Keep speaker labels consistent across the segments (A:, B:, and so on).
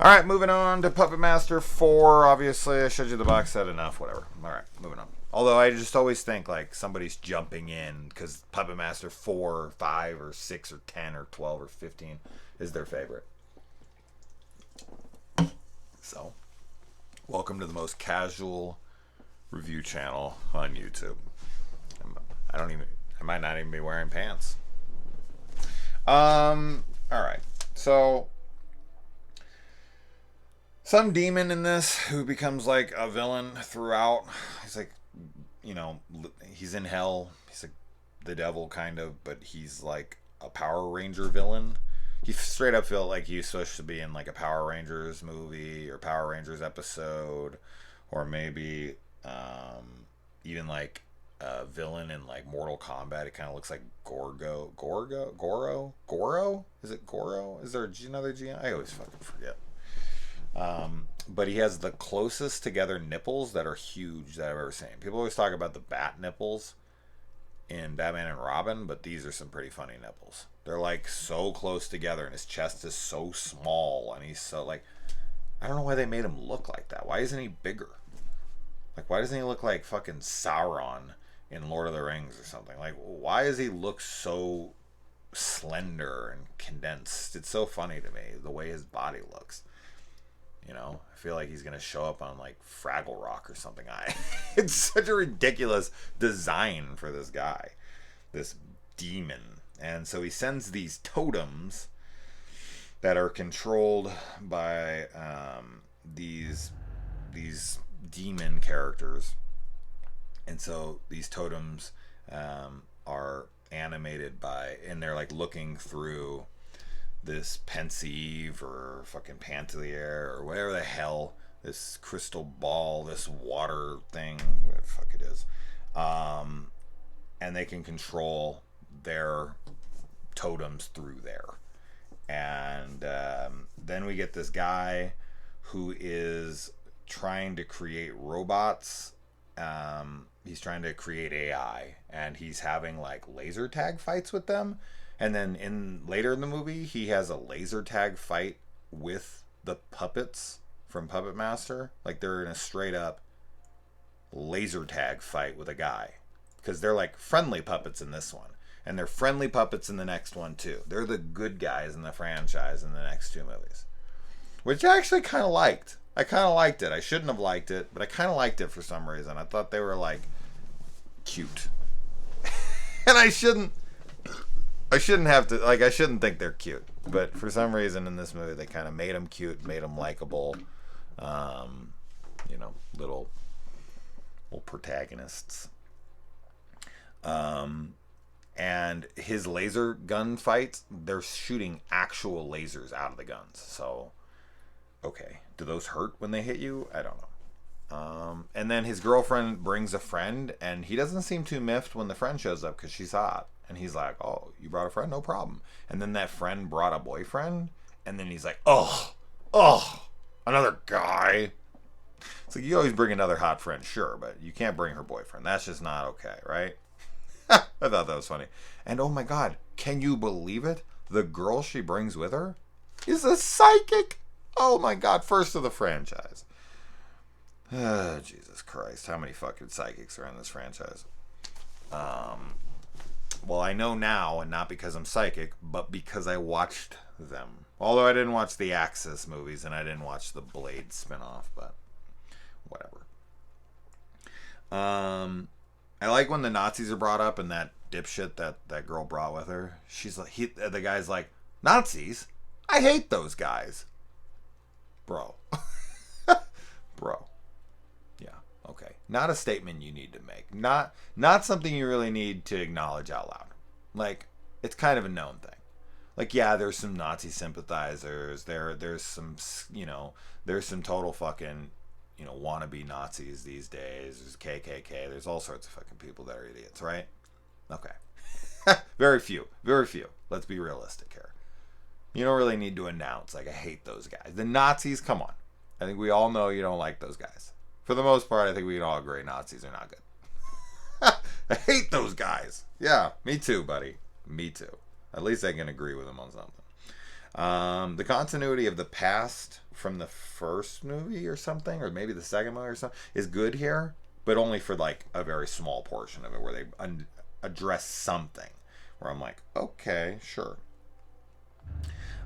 A: Alright, moving on to Puppet Master 4. Obviously, I showed you the box set enough. Whatever. Alright, moving on. Although I just always think like somebody's jumping in because Puppet Master 4, or 5, or 6, or 10, or 12, or 15 is their favorite. So, welcome to the most casual review channel on YouTube. I might not even be wearing pants. Alright. So, some demon in this who becomes like a villain throughout. He's like, he's in hell. He's like the devil kind of, but he's like a Power Ranger villain. He straight up felt like he was supposed to be in like a Power Rangers movie or Power Rangers episode, or maybe even like a villain in like Mortal Kombat. It kind of looks like Goro. Is it Goro? Is there another G? I always fucking forget. But he has the closest together nipples that are huge that I've ever seen. People always talk about the bat nipples in Batman and Robin, but these are some pretty funny nipples. They're like so close together, and his chest is so small, and he's so like, I don't know why they made him look like that. Why isn't he bigger? Like, why doesn't he look like fucking Sauron in Lord of the Rings or something? Like, why does he look so slender and condensed? It's so funny to me the way his body looks. I feel like he's gonna show up on like Fraggle Rock or something. It's such a ridiculous design for this guy, this demon. And so he sends these totems that are controlled by these demon characters. And so these totems are animated by, and they're like looking through this Pensieve or fucking Pantelier or whatever the hell, this crystal ball, this water thing, whatever the fuck it is. And they can control their totems through there. And then we get this guy who is trying to create robots. He's trying to create AI, and he's having like laser tag fights with them. And then later in the movie, he has a laser tag fight with the puppets from Puppet Master. Like, they're in a straight up laser tag fight with a guy. Because they're like friendly puppets in this one. And they're friendly puppets in the next one too. They're the good guys in the franchise in the next two movies. Which I actually kind of liked. I kind of liked it. I shouldn't have liked it, but I kind of liked it for some reason. I thought they were like cute. And I shouldn't have to, like, I shouldn't think they're cute. But for some reason in this movie, they kind of made them cute, made them likable. Little protagonists. And his laser gun fights, they're shooting actual lasers out of the guns. So, okay. Do those hurt when they hit you? I don't know. And then his girlfriend brings a friend, and he doesn't seem too miffed when the friend shows up because she's hot. And he's like, oh, you brought a friend? No problem. And then that friend brought a boyfriend. And then he's like, oh, another guy. It's like, you always bring another hot friend, sure, but you can't bring her boyfriend. That's just not okay, right? I thought that was funny. And oh my God, can you believe it? The girl she brings with her is a psychic. Oh my God, first of the franchise. Oh, Jesus Christ. How many fucking psychics are in this franchise? Well, I know now, and not because I'm psychic, but because I watched them. Although I didn't watch the Axis movies, and I didn't watch the Blade spinoff, but whatever. I like when the Nazis are brought up, and that dipshit that girl brought with her. She's like, the guy's like, Nazis? I hate those guys. Bro. Bro. Yeah, okay. Not a statement you need to make. Not something you really need to acknowledge out loud. Like, it's kind of a known thing. Like, yeah, there's some Nazi sympathizers. There's some, there's some total fucking, wannabe Nazis these days. There's KKK. There's all sorts of fucking people that are idiots, right? Okay. Very few. Let's be realistic here. You don't really need to announce, like, I hate those guys. The Nazis, come on. I think we all know you don't like those guys. For the most part, I think we can all agree Nazis are not good. I hate those guys. Yeah, me too, buddy. Me too. At least I can agree with them on something. The continuity of the past from the first movie or something, or maybe the second movie or something, is good here, but only for like a very small portion of it where they address something. Where I'm like, okay, sure.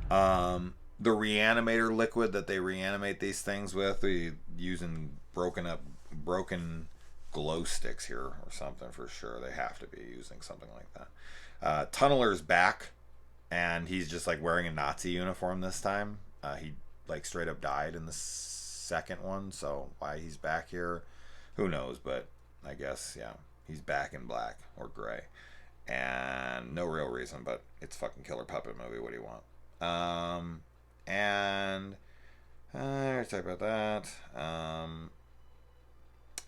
A: The reanimator liquid that they reanimate these things with, using broken glow sticks here or something for sure. They have to be using something like that. Tunneler's back, and he's just like wearing a Nazi uniform this time. He like straight up died in the second one, so why he's back here, who knows? But I guess yeah, he's back in black or gray, and no real reason, but it's fucking killer puppet movie. What do you want? And let's talk about that.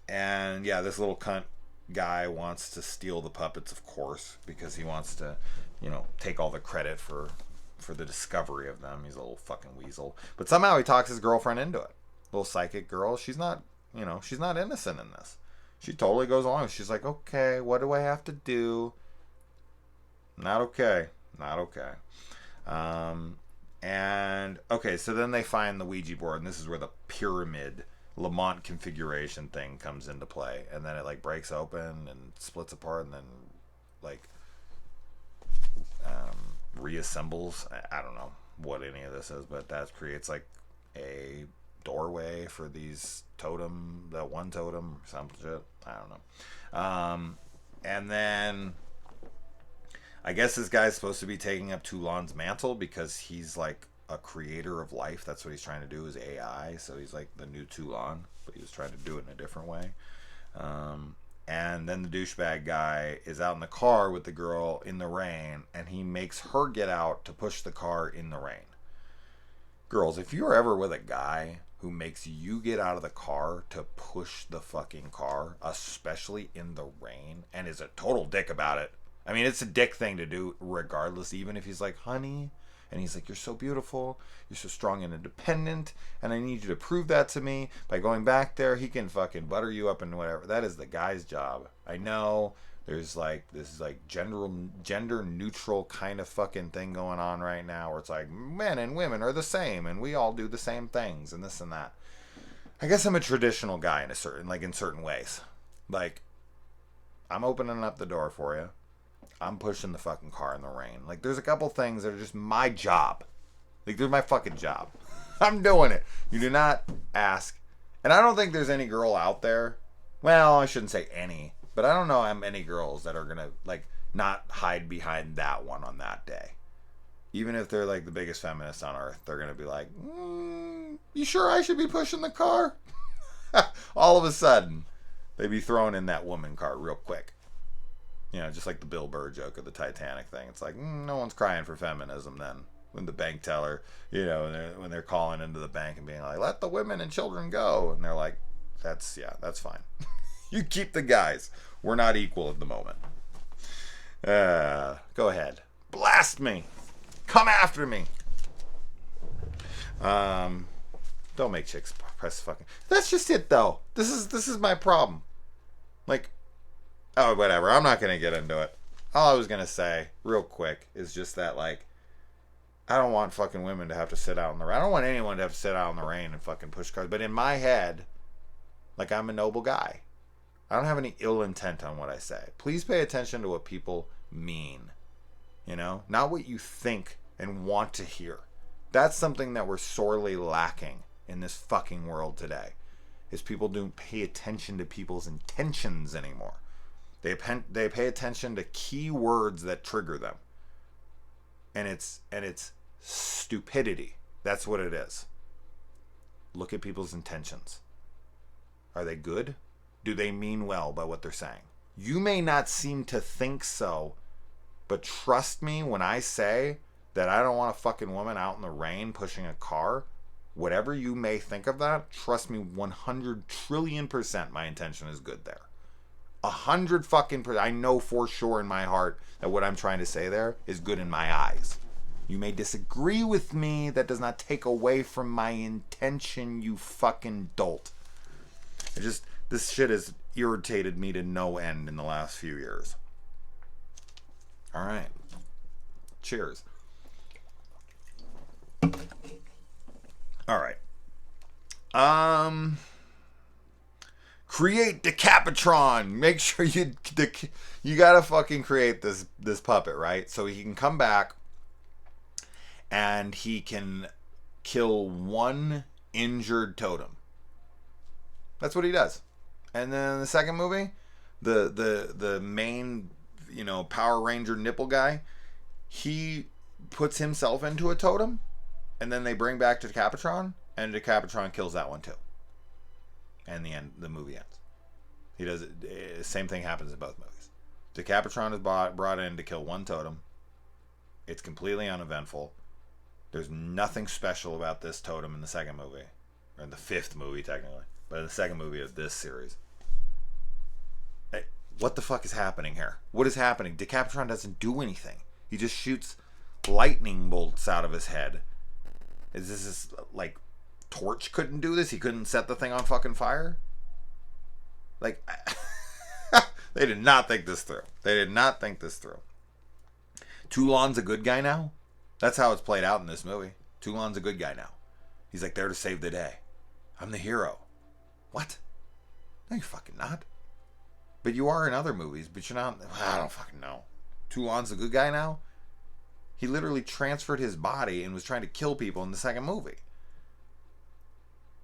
A: And yeah, this little cunt guy wants to steal the puppets, of course, because he wants to, take all the credit for the discovery of them. He's a little fucking weasel. But somehow he talks his girlfriend into it. Little psychic girl. She's not, she's not innocent in this. She totally goes along. She's like, okay, what do I have to do? Not okay. Not okay. And okay, so then they find the Ouija board, and this is where the pyramid Lamont configuration thing comes into play, and then it like breaks open and splits apart, and then like reassembles. I don't know what any of this is, but that creates like a doorway for these that one totem or some shit. I don't know. And then I guess this guy's supposed to be taking up Toulon's mantle because he's like a creator of life. That's what he's trying to do, is AI. So he's like the new Toulon, but he was trying to do it in a different way. And then the douchebag guy is out in the car with the girl in the rain, and he makes her get out to push the car in the rain. Girls, if you're ever with a guy who makes you get out of the car to push the fucking car, especially in the rain, and is a total dick about it. I mean, it's a dick thing to do regardless, even if he's like, honey, and he's like, you're so beautiful, you're so strong and independent, and I need you to prove that to me by going back there. He can fucking butter you up and whatever. That is the guy's job. I know there's like this like gender neutral kind of fucking thing going on right now where it's like men and women are the same and we all do the same things and this and that. I guess I'm a traditional guy in certain ways. Like, I'm opening up the door for you. I'm pushing the fucking car in the rain. Like, there's a couple things that are just my job. Like, they're my fucking job. I'm doing it. You do not ask. And I don't think there's any girl out there. Well, I shouldn't say any. But I don't know how many girls that are going to, like, not hide behind that one on that day. Even if they're, like, the biggest feminists on earth, they're going to be like, you sure I should be pushing the car? All of a sudden, they'd be throwing in that woman card real quick. Just like the Bill Burr joke of the Titanic thing. It's like, no one's crying for feminism then. When the bank teller, when they're calling into the bank and being like, let the women and children go. And they're like, that's fine. You keep the guys. We're not equal at the moment. Go ahead. Blast me. Come after me. Don't make chicks press fucking. That's just it though. This is my problem. Like, oh, whatever. I'm not going to get into it. All I was going to say, real quick, is just that, like, I don't want fucking women to have to sit out in the rain. I don't want anyone to have to sit out in the rain and fucking push cars. But in my head, like, I'm a noble guy. I don't have any ill intent on what I say. Please pay attention to what people mean. Not what you think and want to hear. That's something that we're sorely lacking in this fucking world today. Is people don't pay attention to people's intentions anymore. They pay attention to key words that trigger them. And it's stupidity. That's what it is. Look at people's intentions. Are they good? Do they mean well by what they're saying? You may not seem to think so, but trust me when I say that I don't want a fucking woman out in the rain pushing a car. Whatever you may think of that, trust me 100 trillion% my intention is good there. 100 fucking %. I know for sure in my heart that what I'm trying to say there is good in my eyes. You may disagree with me. That does not take away from my intention, you fucking dolt. This shit has irritated me to no end in the last few years. All right. Cheers. All right. Create Decapitron. Make sure you gotta fucking create this puppet, right? So he can come back and he can kill one injured totem. That's what he does. And then the second movie, the main, Power Ranger nipple guy, he puts himself into a totem, and then they bring back Decapitron, and Decapitron kills that one too. And the movie ends. He does it. Same thing happens in both movies. Decapitron is brought in to kill one totem. It's completely uneventful. There's nothing special about this totem in the second movie, or in the fifth movie technically, but in the second movie of this series. Hey, what the fuck is happening here? What is happening? Decapitron doesn't do anything. He just shoots lightning bolts out of his head. Is this like Torch couldn't do this? He couldn't set the thing on fucking fire? Like, they did not think this through. They did not think this through. Toulon's a good guy now? That's how it's played out in this movie. Toulon's a good guy now. He's like there to save the day. I'm the hero. What? No, you're fucking not. But you are in other movies, but you're not. I don't fucking know. Toulon's a good guy now? He literally transferred his body and was trying to kill people in the second movie.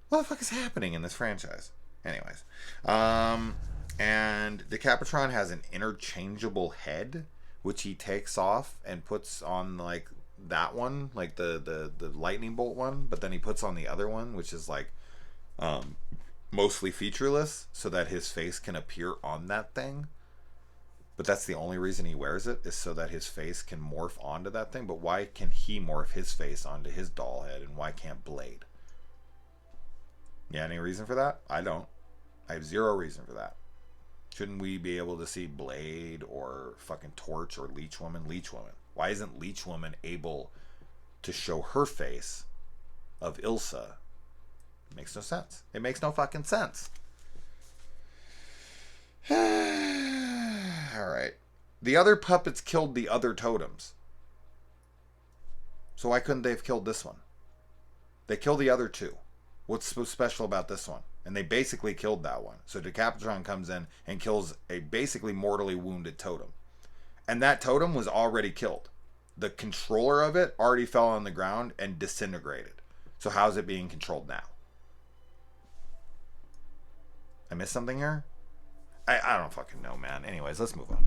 A: What the fuck is happening in this franchise? Anyways. And Decapitron has an interchangeable head, which he takes off and puts on, like, that one, like the lightning bolt one, but then he puts on the other one, which is, like, mostly featureless, so that his face can appear on that thing. But that's the only reason he wears it, is so that his face can morph onto that thing. But why can he morph his face onto his doll head, and why can't Blade? Yeah, any reason for that? I don't. I have zero reason for that. Shouldn't we be able to see Blade or fucking Torch or Leech Woman? Leech Woman. Why isn't Leech Woman able to show her face of Ilsa? It makes no sense. It makes no fucking sense. Alright. The other puppets killed the other totems. So why couldn't they have killed this one? They killed the other two. What's so special about this one? And they basically killed that one. So Decapitron comes in and kills a basically mortally wounded totem. And that totem was already killed. The controller of it already fell on the ground and disintegrated. So how's it being controlled now? I missed something here? I don't fucking know, man. Anyways, let's move on.